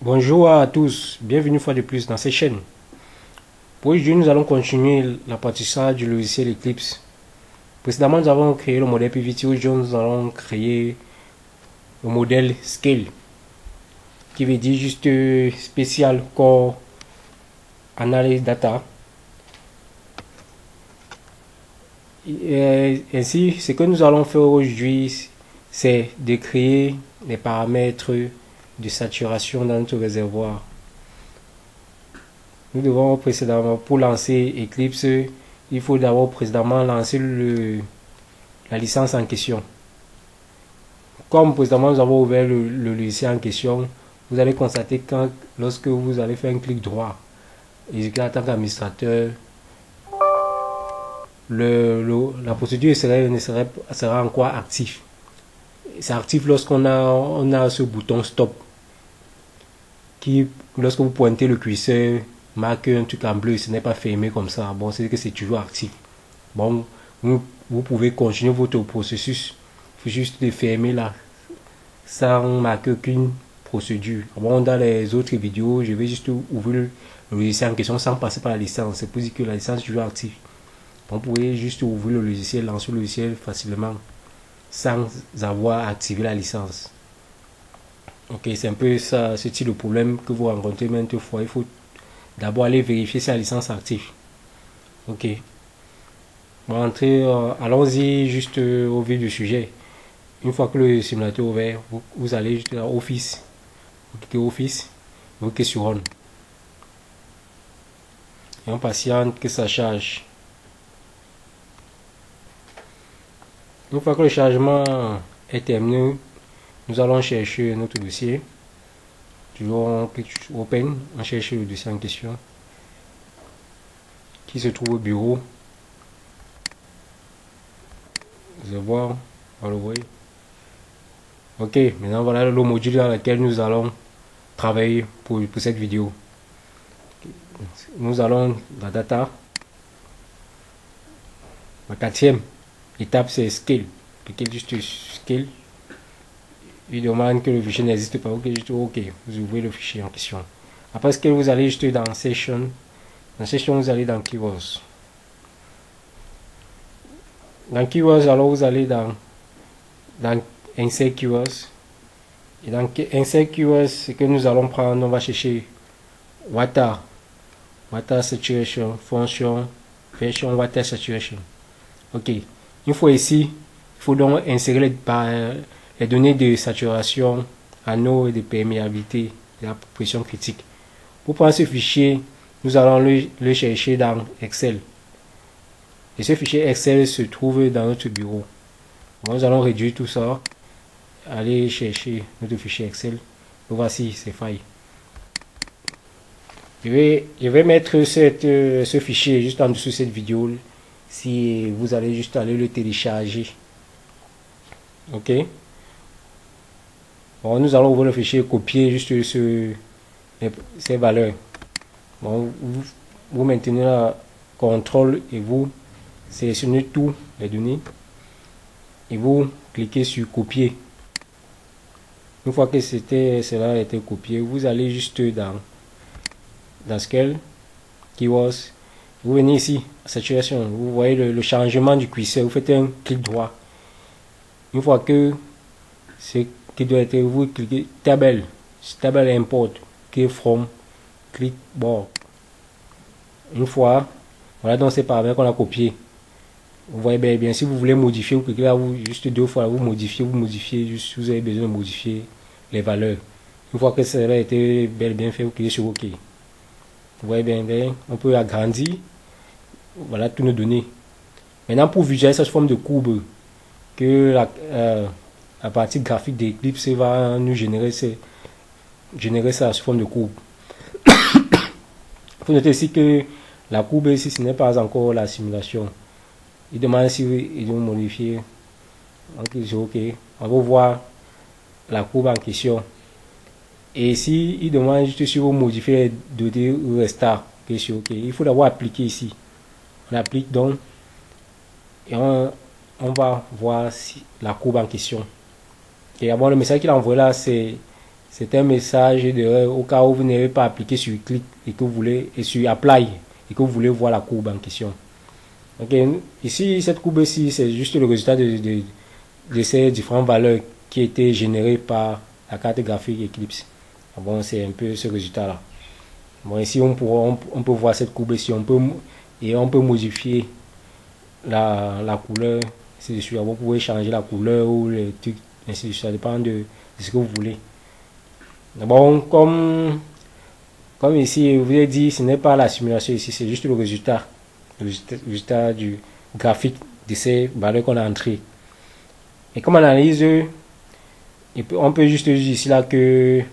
Bonjour à tous, bienvenue une fois de plus dans cette chaîne. Pour aujourd'hui, nous allons continuer l'apprentissage du logiciel Eclipse. Précédemment, nous avons créé le modèle PVT. Aujourd'hui, nous allons créer le modèle Scale, qui veut dire juste spécial core analyse data. Et ainsi, ce que nous allons faire aujourd'hui, c'est de créer des paramètres de saturation dans notre réservoir. Nous devons précédemment, pour lancer Eclipse, il faut d'abord précédemment lancer la licence en question. Comme précédemment nous avons ouvert le logiciel en question, vous allez constater que lorsque vous allez faire un clic droit, exécuter en tant qu'administrateur, la procédure sera encore active. C'est actif lorsqu'on a ce bouton stop qui, lorsque vous pointez le curseur, marque un truc en bleu, ce n'est pas fermé comme ça. Bon, c'est que c'est toujours actif. Bon, vous pouvez continuer votre processus. Il faut juste le fermer là, sans marquer aucune procédure. Bon, dans les autres vidéos, je vais juste ouvrir le logiciel en question sans passer par la licence. C'est pour dire que la licence est toujours active. Bon, vous pouvez juste ouvrir le logiciel, lancer le logiciel facilement, sans avoir activé la licence. Ok, c'est un peu ça, ce type de problème que vous rencontrez maintes fois. Il faut d'abord aller vérifier si la licence est active. Ok. Bon, allons-y juste au vif du sujet. Une fois que le simulateur est ouvert, vous allez juste dans Office. Vous cliquez Office, vous cliquez sur On. Et on patiente que ça charge. Une fois que le chargement est terminé, nous allons chercher notre dossier. Toujours on clique sur Open, on cherche le dossier en question qui se trouve au bureau. Vous allez voir, on le voit. Ok, maintenant voilà le module dans lequel nous allons travailler pour cette vidéo. Nous allons dans Data. La quatrième étape, c'est Scale. Cliquez juste sur Scale. Il demande que le fichier n'existe pas. Ok, juste OK. Vous ouvrez le fichier en question. Après Scale, vous allez juste dans Session. Dans Session, vous allez dans Keywords. Dans Keywords, alors vous allez dans Insert Keywords. Et dans Insert Keywords, ce que nous allons prendre, on va chercher Water Saturation, Function, Version Water Saturation. Ok. Une fois ici, il faut donc insérer les données de saturation, anneau et de perméabilité, de la pression critique. Pour prendre ce fichier, nous allons le chercher dans Excel. Et ce fichier Excel se trouve dans notre bureau. Nous allons réduire tout ça, aller chercher notre fichier Excel. Voici ces failles. Je vais mettre ce fichier juste en dessous de cette vidéo. Si vous allez juste aller le télécharger. Ok. Bon, nous allons ouvrir le fichier, copier juste ces valeurs. Bon, vous maintenez la contrôle et vous sélectionnez tous les données et vous cliquez sur copier. Une fois que cela a été copié, vous allez juste dans Scale, Keywords, vous venez ici, saturation, vous voyez le changement du curseur, vous faites un clic droit. Une fois que c'est qui doit être, vous cliquez table import, click from, clipboard. Une fois, voilà donc ces paramètres qu'on a copié. Vous voyez bien, si vous voulez modifier, vous cliquez là, juste deux fois, vous modifiez, juste vous avez besoin de modifier les valeurs. Une fois que cela a été bien fait, vous cliquez sur OK. Vous voyez bien, on peut agrandir. Voilà toutes nos données. Maintenant, pour visualiser cette forme de courbe, que la partie graphique d'Eclipse va nous générer ça sous forme de courbe. Il faut noter ici que la courbe ici, ce n'est pas encore la simulation. Il demande si il doit modifier. OK. On va voir la courbe en question. Et ici, il demande juste si vous modifiez les données restart. OK. Il faut d'abord appliquer ici. On applique donc et on va voir si la courbe en question. Et bon, le message qu'il a envoyé là, c'est c'est un message d'erreur au cas où vous n'avez pas appliqué sur clic et que vous voulez, et sur apply et que vous voulez voir la courbe en question. Ok, ici, cette courbe-ci, c'est juste le résultat de ces différentes valeurs qui étaient générées par la carte graphique Eclipse. Bon, c'est un peu ce résultat-là. Bon, ici, on peut voir cette courbe-ci, on peut modifier la couleur. Vous pouvez changer la couleur ou les trucs, ainsi de suite, ça dépend de ce que vous voulez. Bon, comme ici, je vous ai dit, ce n'est pas la simulation ici, c'est juste le résultat du graphique de ces valeurs qu'on a entrées. Et comme analyse, on peut juste dire ici là que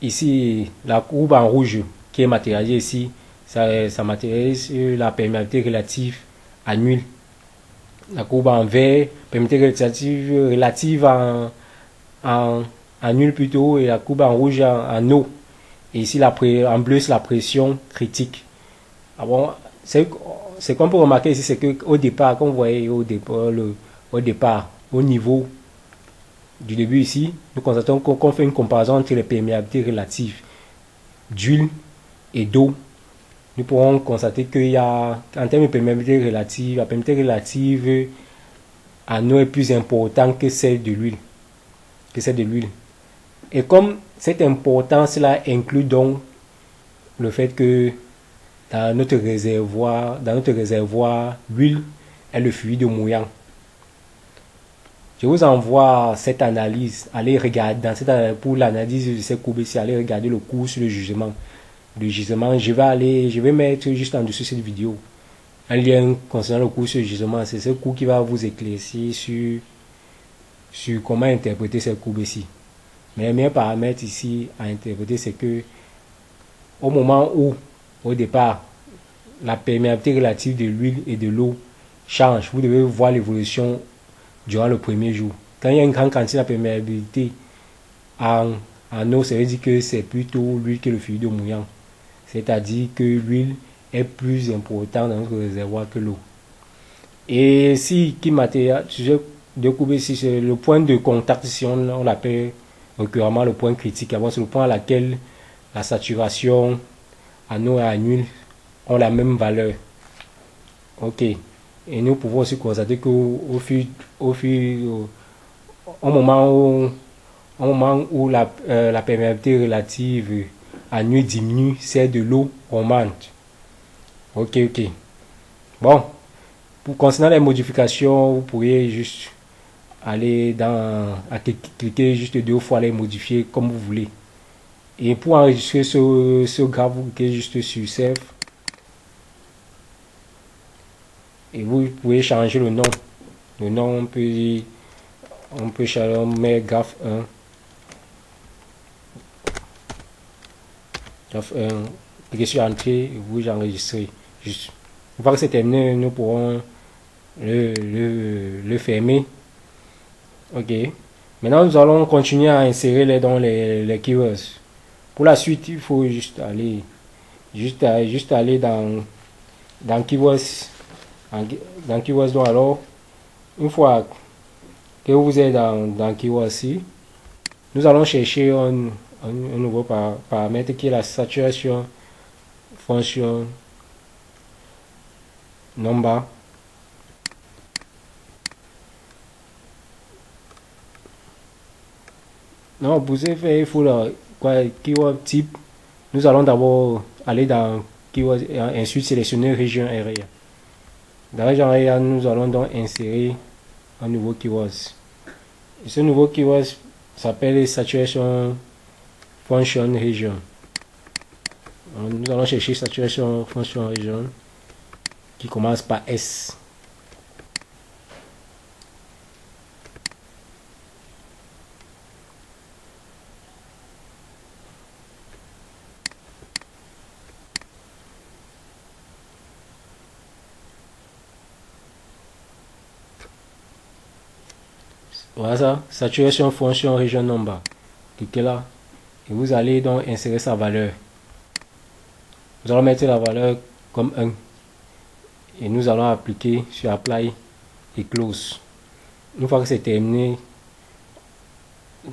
ici, la courbe en rouge qui est matérialisée ici, ça matérialise la perméabilité relative à nul. La courbe en vert, perméabilité relative en nul plutôt, et la courbe en rouge en eau. Et ici, en bleu, c'est la pression critique. Ah bon, ce qu'on peut remarquer ici, c'est qu'au départ, comme vous voyez au départ, au niveau du début ici, nous constatons qu'on fait une comparaison entre les perméabilités relatives d'huile et d'eau. Nous pourrons constater qu'il y a, en termes de perméabilité relative, la perméabilité relative en eau est plus importante que celle de l'huile. Et comme cette importance-là inclut donc le fait que dans notre réservoir, l'huile est le fluide mouillant. Je vous envoie cette analyse. Allez regarder pour l'analyse de cette courbe ici, allez regarder le cours sur le gisement. Je vais mettre juste en dessous de cette vidéo un lien concernant le cours sur le gisement. C'est ce cours qui va vous éclaircir sur comment interpréter cette courbe ici. Mais les meilleurs paramètres ici à interpréter, c'est que au moment où, au départ, la perméabilité relative de l'huile et de l'eau change, vous devez voir l'évolution durant le premier jour. Quand il y a une grande quantité de perméabilité en eau, ça veut dire que c'est plutôt l'huile que le fluide mouillant. C'est-à-dire que l'huile est plus importante dans notre réservoir que l'eau. Et si qui matérialise de courbe ici, c'est le point de contact, si on l'appelle récurremment le point critique. C'est le point à laquelle la saturation en eau et en huile ont la même valeur. Ok. Et nous pouvons aussi constater qu'au moment où la perméabilité relative à huile diminue, celle de l'eau augmente. Ok. Bon, pour concernant les modifications, vous pourriez juste aller cliquer juste 2 fois, les modifier comme vous voulez. Et pour enregistrer ce graphe, vous cliquez juste sur Save. Et vous pouvez changer le nom. Le nom, on peut changer, on met graphe 1. Graphe 1. Cliquez sur Entrée et vous enregistrez. Juste. Une fois que c'est terminé, nous pourrons le fermer. Ok. Maintenant, nous allons continuer à insérer les keywords. Pour la suite, il faut juste aller dans keywords. Dans keywords, donc alors, une fois que vous êtes dans keywords ici, nous allons chercher un nouveau paramètre qui est la saturation function number. Non, pour ce faire, il faut keyword type. Nous allons d'abord aller dans keyword et ensuite sélectionner région area. Dans région area, nous allons donc insérer un nouveau keyword. Et ce nouveau keyword s'appelle saturation function region. Nous allons chercher saturation function region qui commence par S. Voilà ça, saturation fonction region number. Cliquez là et vous allez donc insérer sa valeur. Nous allons mettre la valeur comme 1 et nous allons appliquer sur apply et close. Une fois que c'est terminé,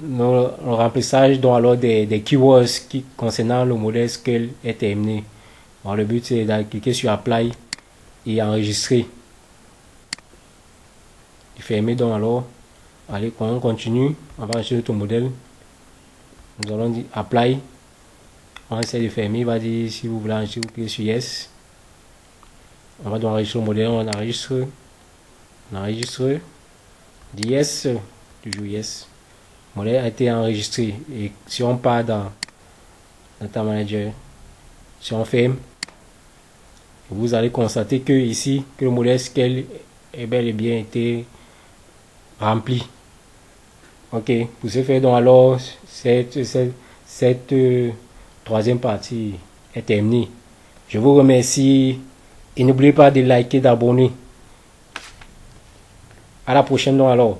le remplissage donc alors des keywords qui concernant le modèle SQL est terminé. Alors, le but c'est de cliquer sur Apply et enregistrer. Fermer donc alors. Allez, quand on continue, on va enregistrer notre modèle. Nous allons dire Apply. On essaie de fermer, il va dire si vous voulez enregistrer, vous cliquez sur Yes. On va donc enregistrer le modèle, on enregistre. On enregistre. Dit Yes, toujours Yes. Le modèle a été enregistré. Et si on part dans Data Manager, si on ferme, vous allez constater que ici, que le modèle SQL est bel et bien été rempli. Ok, pour ce faire, donc alors, cette troisième partie est terminée. Je vous remercie et n'oubliez pas de liker, d'abonner. À la prochaine donc alors.